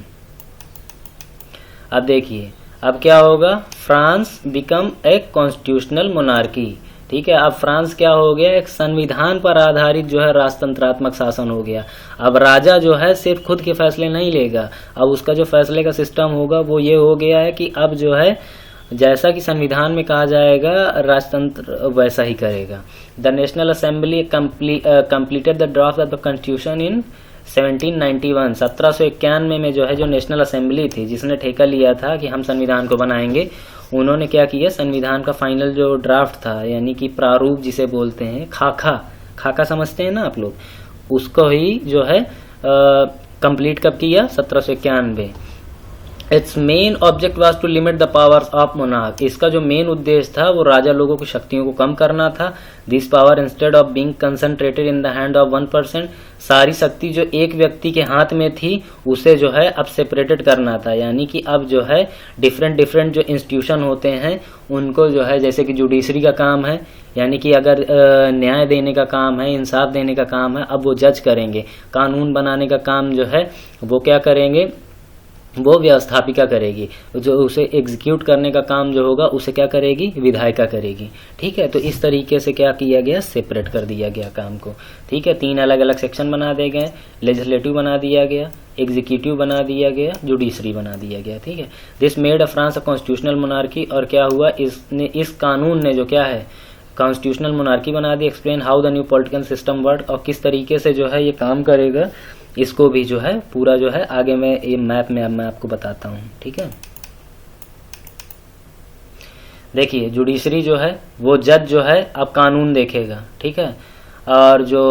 अब देखिए अब क्या होगा, France become a constitutional monarchy. ठीक है, अब फ्रांस क्या हो गया, एक संविधान पर आधारित जो है राजतंत्रात्मक शासन हो गया। अब राजा जो है सिर्फ खुद के फैसले नहीं लेगा, अब उसका जो फैसले का सिस्टम होगा वो ये हो गया है कि अब जो है जैसा कि संविधान में कहा जाएगा राजतंत्र वैसा ही करेगा। The national assembly completed the draft of the constitution in 1791। 1791 में जो है जो नेशनल असेंबली थी जिसने ठेका लिया था कि हम संविधान को बनाएंगे, उन्होंने क्या किया, संविधान का फाइनल जो ड्राफ्ट था, यानी कि प्रारूप जिसे बोलते हैं, खाका समझते हैं ना आप लोग, उसको ही जो है कंप्लीट कब किया, 1791। Its main object was to limit the powers of monarch. इसका जो मेन उद्देश्य था वो राजा लोगों की शक्तियों को कम करना था। This power instead of being concentrated in the hand of 1%, सारी शक्ति जो एक व्यक्ति के हाथ में थी उसे जो है अब सेपरेटेड करना था। यानी कि अब जो है डिफरेंट जो इंस्टीट्यूशन होते हैं उनको जो है, जैसे कि जुडिशरी का काम है, यानी कि अगर न्याय देने का काम है, इंसाफ देने का काम है, अब वो जज करेंगे। कानून बनाने का काम जो है वो क्या करेंगे, वो व्यवस्थापिका करेगी। जो उसे एग्जीक्यूट करने का काम जो होगा उसे क्या करेगी, विधायिका करेगी। ठीक है, तो इस तरीके से क्या किया गया, सेपरेट कर दिया गया काम को। ठीक है, 3 अलग अलग सेक्शन बना दिए गए, लेजिस्लेटिव बना दिया गया, एग्जीक्यूटिव बना दिया गया, जुडिशरी बना दिया गया। ठीक है, this made a France a constitutional monarchy. और क्या हुआ, इस कानून ने जो क्या है कॉन्स्टिट्यूशनल मोनार्की बना दी। Explain how the new political system work, और किस तरीके से जो है ये काम करेगा, इसको भी जो है पूरा जो है आगे मैं ये मैप में अब मैं आपको बताता हूँ। ठीक है, देखिए जुडिशरी जो है वो जज जो है अब कानून देखेगा। ठीक है, और जो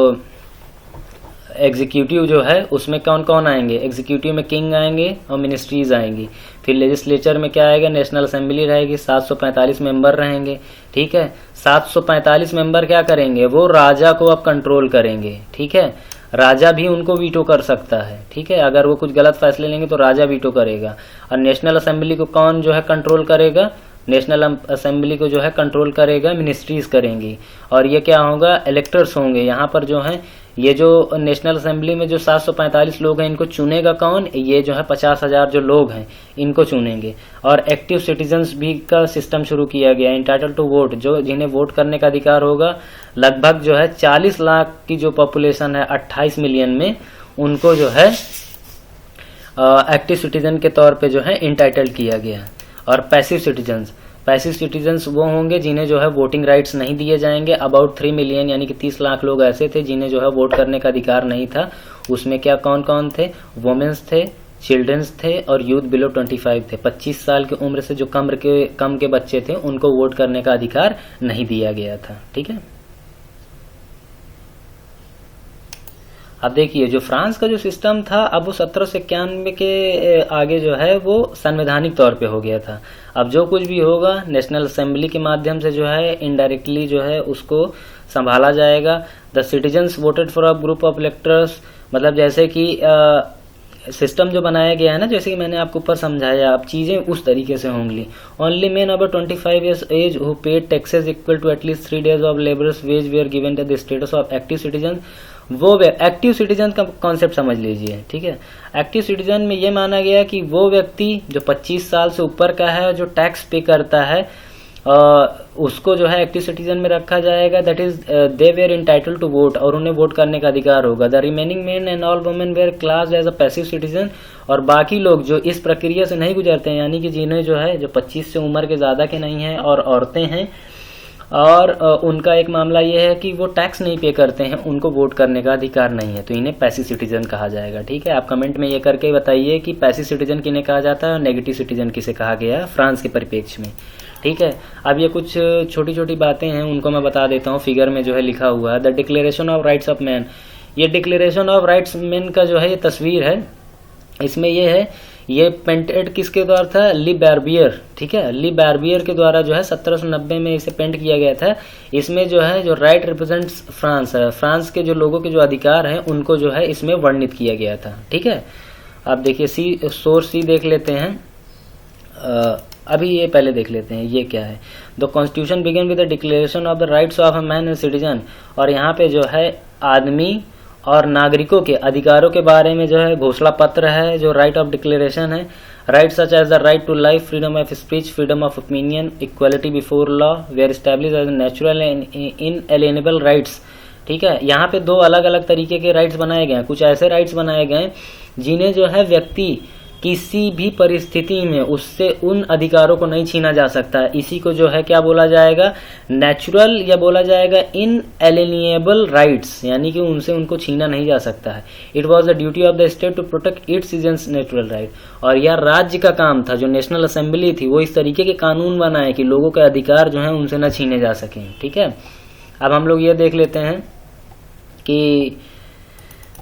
एग्जीक्यूटिव जो है उसमें कौन कौन आएंगे, एग्जीक्यूटिव में किंग आएंगे और मिनिस्ट्रीज आएंगी। फिर लेजिस्लेचर में क्या आएगा, नेशनल असेंबली रहेगी, 745 मेंबर रहेंगे। ठीक है, 745 मेंबर क्या करेंगे, वो राजा को अब कंट्रोल करेंगे। ठीक है, राजा भी उनको वीटो कर सकता है। ठीक है, अगर वो कुछ गलत फैसले लेंगे तो राजा वीटो करेगा। और नेशनल असेंबली को कौन जो है कंट्रोल करेगा, नेशनल असेंबली को जो है कंट्रोल करेगा मिनिस्ट्रीज करेंगी। और ये क्या होगा, इलेक्टर्स होंगे। यहाँ पर जो है ये जो नेशनल असेंबली में जो 745 लोग हैं इनको चुनेगा कौन, ये जो है 50,000 जो लोग हैं इनको चुनेंगे। और एक्टिव सिटीजन्स भी का सिस्टम शुरू किया गया, इंटाइटल टू वोट, जो जिन्हें वोट करने का अधिकार होगा लगभग जो है 40 लाख की जो पॉपुलेशन है 28 मिलियन में, उनको जो है एक्टिव सिटीजन के तौर पे जो है इंटाइटल्ड किया गया। और पैसिव सिटीजन्स वो होंगे जिन्हें जो है वोटिंग राइट्स नहीं दिए जाएंगे। अबाउट 3 मिलियन यानी कि 30 लाख लोग ऐसे थे जिन्हें जो है वोट करने का अधिकार नहीं था। उसमें क्या कौन कौन थे? वुमेन्स थे, चिल्ड्रंस थे और यूथ बिलो 25 थे। 25 साल की उम्र से जो कम के बच्चे थे उनको वोट करने का अधिकार नहीं दिया गया था। ठीक है। अब देखिए जो फ्रांस का जो सिस्टम था अब वो 1791 के आगे जो है वो संवैधानिक तौर पे हो गया था। अब जो कुछ भी होगा नेशनल असेंबली के माध्यम से जो है इनडायरेक्टली जो है उसको संभाला जाएगा। The citizens voted for a group of electors, मतलब जैसे कि सिस्टम जो बनाया गया है ना, जैसे कि मैंने आपको ऊपर समझाया, अब चीजें उस तरीके से होंगी। Only men about 25 years age who paid taxes equal to at least 3 days of labours wage were given the status of active citizen. वो एक्टिव सिटीजन का कॉन्सेप्ट समझ लीजिए। ठीक है। एक्टिव सिटीजन में ये माना गया कि वो व्यक्ति जो 25 साल से ऊपर का है, जो टैक्स पे करता है, उसको जो है एक्टिव सिटीजन में रखा जाएगा। That is they were entitled to vote, और उन्हें वोट करने का अधिकार होगा। The remaining men and all women were class as a passive citizen, और बाकी लोग जो इस प्रक्रिया से नहीं गुजरते हैं, यानी कि जिन्हें जो है जो 25 से उम्र के ज्यादा के नहीं हैं और औरतें हैं, और उनका एक मामला यह है कि वो टैक्स नहीं पे करते हैं, उनको वोट करने का अधिकार नहीं है, तो इन्हें पैसिव सिटीजन कहा जाएगा। ठीक है। आप कमेंट में ये करके बताइए कि पैसिव सिटीजन किन्हें कहा जाता है और नेगेटिव सिटीजन किसे कहा गया है फ्रांस के परिप्रेक्ष्य में। ठीक है। अब ये कुछ छोटी छोटी बातें हैं, उनको मैं बता देता हूँ। फिगर में जो है लिखा हुआ है the declaration of rights of man. ये डिक्लेरेशन ऑफ राइट्स मैन का जो है ये तस्वीर है। इसमें ये है, ये पेंटेड किसके द्वारा था? ली बार्बियर। ठीक है। ली बार्बियर के द्वारा जो है 1790 में इसे पेंट किया गया था। इसमें जो है जो राइट रिप्रेजेंट्स फ्रांस है, फ्रांस के जो लोगों के जो अधिकार हैं उनको जो है इसमें वर्णित किया गया था। ठीक है। अब देखिए सोर्स सी देख लेते हैं। अभी ये पहले देख लेते हैं ये क्या है। The constitution begin with the declaration of the rights of a man and citizen, और यहाँ पे जो है आदमी और नागरिकों के अधिकारों के बारे में जो है घोषणा पत्र है, जो राइट ऑफ डिक्लेरेशन है। Right such as the right to life, freedom of speech, freedom of opinion, equality before law were establish as natural and inalienable rights. ठीक है। यहाँ पे दो अलग अलग तरीके के राइट्स बनाए गए हैं। कुछ ऐसे राइट्स बनाए गए जिन्हें जो है व्यक्ति किसी भी परिस्थिति में उससे उन अधिकारों को नहीं छीना जा सकता है। इसी को जो है क्या बोला जाएगा? नेचुरल, या बोला जाएगा इनएलिएनेबल राइट्स, यानी कि उनको छीना नहीं जा सकता है। It was the duty of the state to protect its citizens natural right, और यह राज्य का काम था, जो नेशनल असेंबली थी वो इस तरीके के कानून बनाए कि लोगों के अधिकार जो है उनसे न छीने जा सकें। ठीक है। अब हम लोग ये देख लेते हैं कि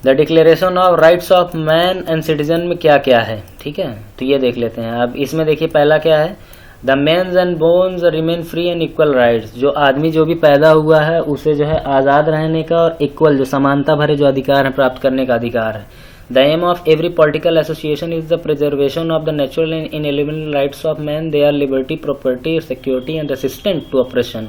the declaration of rights of man and citizen में क्या क्या है। ठीक है। तो ये देख लेते हैं। अब इसमें देखिए पहला क्या है? The mens and bones remain free and equal rights. जो आदमी जो भी पैदा हुआ है उसे जो है आज़ाद रहने का और इक्वल जो समानता भरे जो अधिकार है प्राप्त करने का अधिकार है। The aim of every political association is the preservation of the natural and inalienable rights of man. They are liberty, property, security and resistant to operation.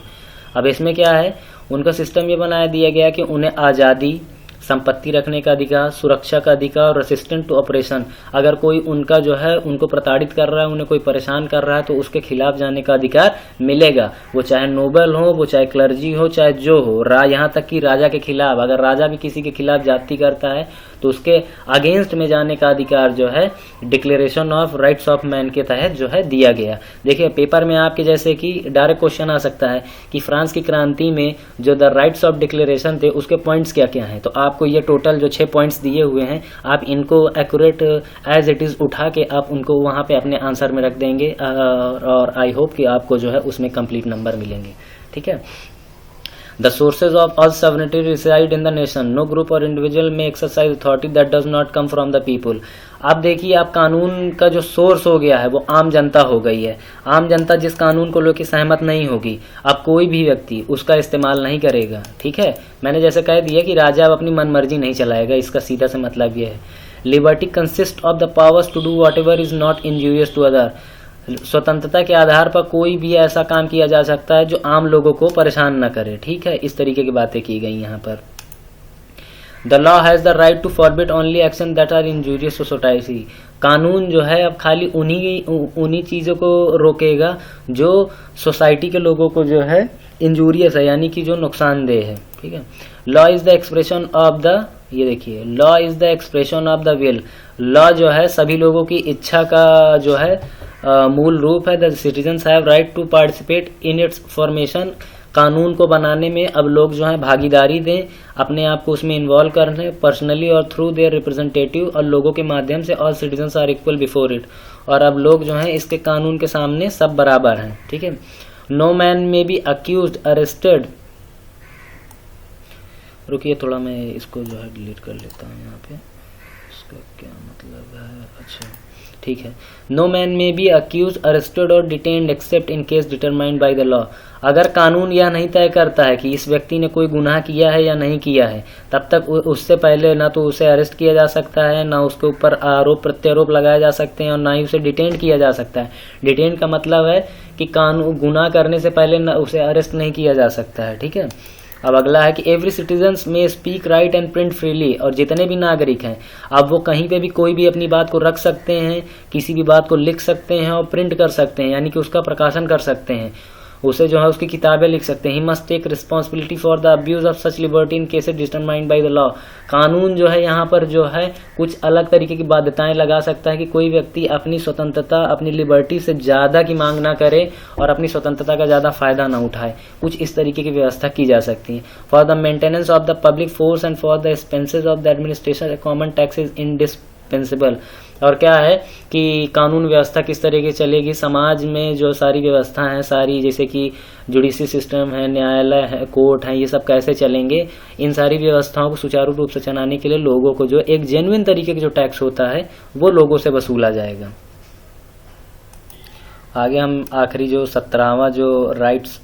अब इसमें क्या है? उनका सिस्टम ये बनाया दिया गया कि उन्हें आज़ादी, संपत्ति रखने का अधिकार, सुरक्षा का अधिकार और रेसिस्टेंट टू ऑपरेशन। अगर कोई उनका जो है उनको प्रताड़ित कर रहा है, उन्हें कोई परेशान कर रहा है, तो उसके खिलाफ जाने का अधिकार मिलेगा। वो चाहे नोबल हो, वो चाहे क्लर्जी हो, चाहे जो हो, यहाँ तक कि राजा के खिलाफ, अगर राजा भी किसी के खिलाफ जाति करता है तो उसके अगेंस्ट में जाने का अधिकार जो है declaration of rights of man के तहत जो है दिया गया। देखिए पेपर में आपके जैसे कि डायरेक्ट क्वेश्चन आ सकता है कि फ्रांस की क्रांति में जो द राइट्स ऑफ डिक्लेरेशन थे उसके पॉइंट्स क्या क्या हैं। तो आपको ये टोटल जो 6 पॉइंट्स दिए हुए हैं, आप इनको एक्यूरेट एज इट इज उठा के आप उनको वहां पे अपने आंसर में रख देंगे, और आई होप कि आपको जो है उसमें कंप्लीट नंबर मिलेंगे। ठीक है। The sources of all sovereignty reside in the nation. No group or individual may exercise authority that does not come from the people. अब देखिए आप कानून का जो सोर्स हो गया है वो आम जनता हो गई है। आम जनता जिस कानून को लेकर सहमत नहीं होगी, अब कोई भी व्यक्ति उसका इस्तेमाल नहीं करेगा। ठीक है। मैंने जैसे कह दिया कि राजा अब अपनी मनमर्जी नहीं चलाएगा, इसका सीधा से मतलब ये है। Liberty consist of the powers to do whatever is not injurious to other. स्वतंत्रता के आधार पर कोई भी ऐसा काम किया जा सकता है जो आम लोगों को परेशान न करे। ठीक है। इस तरीके की बातें की गई यहाँ पर। The law has the right to forbid only action that are injurious to society. कानून जो है अब खाली उन्हीं चीजों को रोकेगा जो सोसाइटी के लोगों को जो है इंजूरियस है, यानी कि जो नुकसानदेह है, ठीक है। Law is the expression of the, ये देखिए, law is the expression of the will. Law जो है सभी लोगों की इच्छा का जो है मूल रूप है। The citizens have right to participate in its formation. कानून को बनाने में अब लोग जो है भागीदारी दें, अपने आप को उसमें इन्वॉल्व कर लें, पर्सनली और थ्रू देयर रिप्रेजेंटेटिव, और लोगों के माध्यम से। All citizens are equal before it, और अब लोग जो हैं इसके कानून के सामने सब बराबर हैं, ठीक है। नो मैन में बी अक्यूज्ड, अरेस्टेड, रुकिए थोड़ा मैं इसको जो है डिलीट कर लेता हूँ यहाँ पे, इसका क्या मतलब है, अच्छा ठीक है। नो मैन में बी अक्यूज, अरेस्टेड और detained accept in case determined by the law. अगर कानून यह नहीं तय करता है कि इस व्यक्ति ने कोई गुनाह किया है या नहीं किया है, तब तक उससे पहले ना तो उसे अरेस्ट किया जा सकता है, ना उसके ऊपर आरोप प्रत्यारोप लगाए जा सकते हैं, और ना ही उसे डिटेन किया जा सकता है। डिटेन का मतलब है कि कानून गुनाह करने से पहले ना उसे अरेस्ट नहीं किया जा सकता है, ठीक है। अब अगला है कि एवरी सिटीजन में speak, right and print freely, और जितने भी नागरिक हैं अब वो कहीं पे भी कोई भी अपनी बात को रख सकते हैं, किसी भी बात को लिख सकते हैं और प्रिंट कर सकते हैं, यानी कि उसका प्रकाशन कर सकते हैं, उसे जो है उसकी किताबें लिख सकते हैं। He must take responsibility for the abuse of such liberty in cases determined by the law. कानून जो है यहाँ पर जो है कुछ अलग तरीके की बाध्यताएं लगा सकता है कि कोई व्यक्ति अपनी स्वतंत्रता, अपनी लिबर्टी से ज्यादा की मांग ना करे और अपनी स्वतंत्रता का ज्यादा फायदा ना उठाए, कुछ इस तरीके की व्यवस्था की जा सकती है। For the maintenance of the public force and for the expenses of the administration common taxes indispensable. और क्या है कि कानून व्यवस्था किस तरीके चलेगी, समाज में जो सारी व्यवस्था है सारी, जैसे कि जुडिशरी सिस्टम है, न्यायालय है, कोर्ट है, ये सब कैसे चलेंगे, इन सारी व्यवस्थाओं को सुचारू रूप से चलाने के लिए लोगों को जो एक जेन्युइन तरीके का जो टैक्स होता है वो लोगों से वसूला जाएगा। आगे हम आखिरी जो 17वां जो राइट्स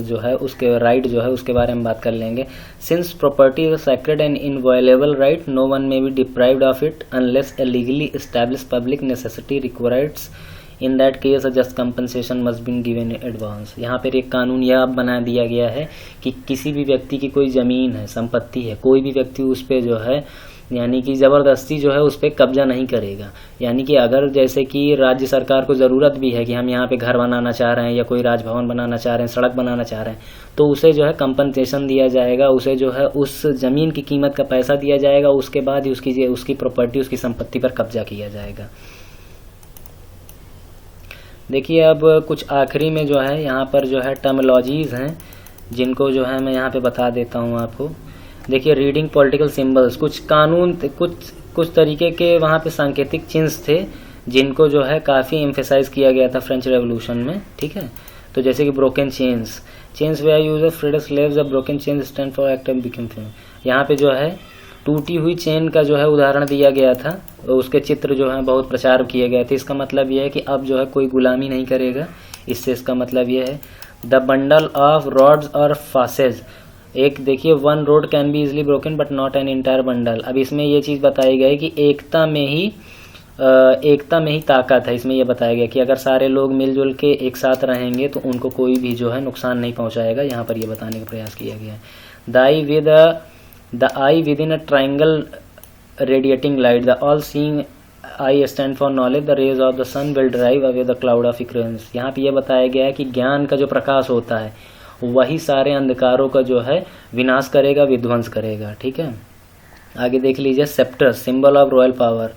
जो है उसके राइट जो है उसके बारे में बात कर लेंगे। Since property is sacred and inviolable right, no one may be deprived of it unless a legally establish public necessity requires. In that case a just compensation must be given in advance. यहाँ पर एक कानून यह अब बना दिया गया है कि किसी भी व्यक्ति की कोई जमीन है, संपत्ति है, कोई भी व्यक्ति उस पर जो है यानी कि जबरदस्ती जो है उस पर कब्जा नहीं करेगा। यानी कि अगर जैसे कि राज्य सरकार को ज़रूरत भी है कि हम यहाँ पे घर बनाना चाह रहे हैं या कोई राजभवन बनाना चाह रहे हैं, सड़क बनाना चाह रहे हैं, तो उसे जो है कंपनसेशन दिया जाएगा, उसे जो है उस ज़मीन की कीमत का पैसा दिया जाएगा, उसके बाद ही उसकी प्रॉपर्टी, उसकी संपत्ति पर कब्जा किया जाएगा। देखिए अब कुछ आखिरी में जो है यहाँ पर जो है टर्मिनोलॉजीज हैं जिनको जो है मैं यहाँ पे बता देता हूँ आपको। देखिए रीडिंग पॉलिटिकल सिंबल्स, कुछ कानून, कुछ तरीके के वहाँ पे सांकेतिक चिन्ह थे जिनको जो है काफ़ी एम्फेसाइज किया गया था फ्रेंच रेवोल्यूशन में, ठीक है। तो जैसे कि broken chains way are use of freedom slaves, broken chain stand for act of become fame. यहाँ पे जो है टूटी हुई चेन का जो है उदाहरण दिया गया था, उसके चित्र जो है बहुत प्रचार किए गए थे। इसका मतलब यह है कि अब जो है कोई गुलामी नहीं करेगा। इससे इसका मतलब यह है द बंडल ऑफ रॉड्स और फासेज। एक देखिए one road can be easily broken but not an entire bundle. अब इसमें ये चीज़ बताई गई कि एकता में ही ताकत है। इसमें यह बताया गया कि अगर सारे लोग मिलजुल के एक साथ रहेंगे तो उनको कोई भी जो है नुकसान नहीं पहुंचाएगा। यहाँ पर यह बताने का प्रयास किया गया है। The eye within a triangle radiating light, the all seeing eye stand for knowledge, the rays of the sun will drive away the cloud of ignorance. यहाँ पे यह बताया गया है कि ज्ञान का जो प्रकाश होता है वही सारे अंधकारों का जो है विनाश करेगा, विध्वंस करेगा, ठीक है। आगे देख लीजिए sceptre, symbol of royal power.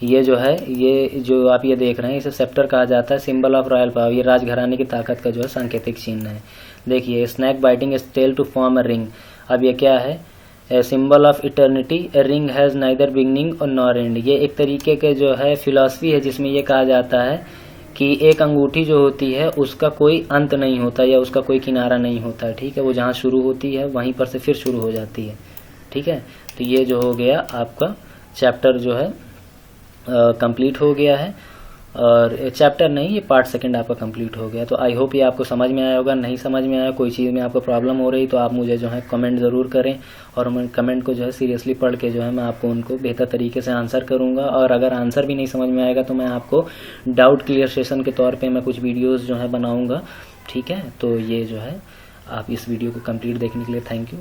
ये जो है, ये जो आप ये देख रहे हैं इसे सेप्टर कहा जाता है, सिंबल ऑफ रॉयल पावर। ये राजघराने की ताकत का जो है सांकेतिक चिन्ह है। देखिए snake biting is tail to form a ring. अब ये क्या है, symbol of eternity, a ring has neither beginning और नॉर एंड। ये एक तरीके के जो है फिलॉसफी है जिसमें ये कहा जाता है कि एक अंगूठी जो होती है उसका कोई अंत नहीं होता या उसका कोई किनारा नहीं होता है, ठीक है। वो जहाँ शुरू होती है वहीं पर से फिर शुरू हो जाती है, ठीक है। तो ये जो हो गया आपका चैप्टर जो है कंप्लीट हो गया है, और चैप्टर नहीं, ये पार्ट सेकंड आपका कंप्लीट हो गया। तो आई होप ये आपको समझ में आया होगा। नहीं समझ में आया, कोई चीज़ में आपको प्रॉब्लम हो रही तो आप मुझे जो है कमेंट ज़रूर करें, और मैं कमेंट को जो है सीरियसली पढ़ के जो है मैं आपको उनको बेहतर तरीके से आंसर करूंगा। और अगर आंसर भी नहीं समझ में आएगा तो मैं आपको डाउट क्लियर सेशन के तौर पर मैं कुछ वीडियोज़ जो है बनाऊँगा, ठीक है। तो ये जो है आप इस वीडियो को कंप्लीट देखने के लिए थैंक यू।